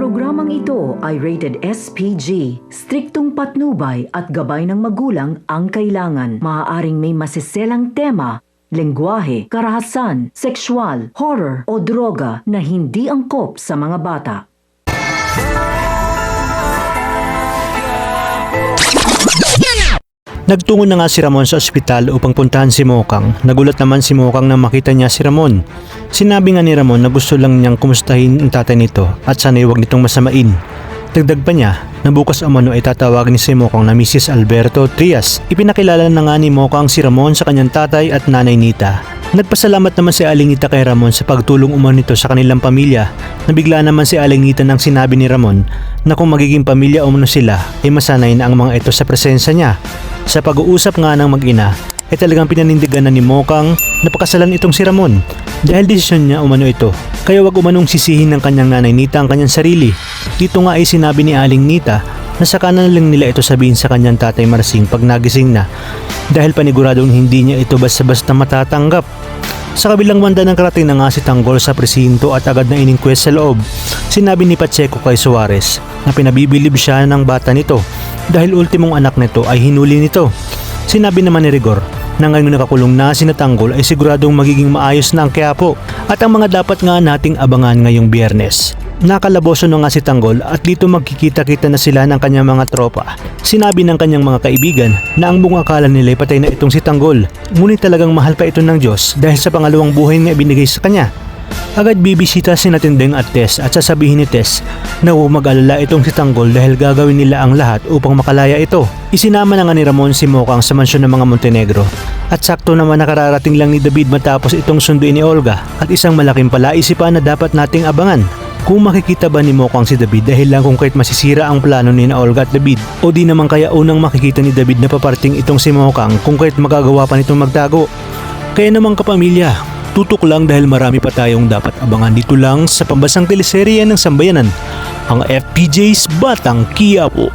Programang ito ay rated SPG. Striktong patnubay at gabay ng magulang ang kailangan. Maaaring may masiselang tema, lengguwahe, karahasan, sexual, horror o droga na hindi angkop sa mga bata. Nagtungo na nga si Ramon sa ospital upang puntahan si Mokang. Nagulat naman si Mokang nang makita niya si Ramon. Sinabi nga ni Ramon na gusto lang niyang kumustahin ang tatay nito at sana'y huwag nitong masamain. Dagdag pa niya na bukas umano ay tatawagin ni si Mokang na Mrs. Alberto Trias. Ipinakilala na nga ni Mokang si Ramon sa kanyang tatay at nanay Nita. Nagpasalamat naman si Aling Nita kay Ramon sa pagtulong umano nito sa kanilang pamilya. Nabigla naman si Aling Nita nang sinabi ni Ramon na kung magiging pamilya umano sila ay masanay na ang mga ito sa presensya niya. Sa pag-uusap nga ng mag-ina ay talagang pinanindigan na ni Mokang na pakasalan itong si Ramon dahil desisyon niya umano ito. Kaya wag umanong sisihin ng kanyang nanay Nita ang kanyang sarili. Dito nga ay sinabi ni Aling Nita na saka na lang nila ito sabihin sa kanyang tatay Marsing pag nagising na dahil paniguradong hindi niya ito basta-basta matatanggap. Sa kabilang banda ng karating na nga si Tanggol sa presinto at agad na iningkwes sa loob. Sinabi ni Pacheco kay Suarez na pinabibilib siya ng bata nito dahil ultimong anak nito ay hinuli nito. Sinabi naman ni Rigor na ngayong nakakulong na si Tanggol ay siguradong magiging maayos na ang Quiapo at ang mga dapat nga nating abangan ngayong Biyernes. Nakalaboso na nga si Tanggol at dito magkikita-kita na sila ng kanyang mga tropa. Sinabi ng kanyang mga kaibigan na ang buong akala nila ay patay na itong si Tanggol. Ngunit talagang mahal pa ito ng Diyos dahil sa pangalawang buhay na ibinigay sa kanya. Agad bibisita si Tindeng at Tess at sasabihin ni Tess na huwag mag-alala itong si Tanggol dahil gagawin nila ang lahat upang makalaya ito. Isinama na nga ni Ramon si Mokang sa mansyon ng mga Montenegro. At sakto naman nakararating lang ni David matapos itong sunduin ni Olga at isang malaking palaisipan na dapat nating abangan. Kung makikita ba ni Mokang si David dahil lang kung kahit masisira ang plano ni na Olga at David o di naman kaya unang makikita ni David na paparting itong si Mokang kung kahit magagawa pa nitong magtago. Kaya naman kapamilya, tutok lang dahil marami pa tayong dapat abangan dito lang sa pambasang teleserye ng sambayanan, ang FPJ's Batang Quiapo.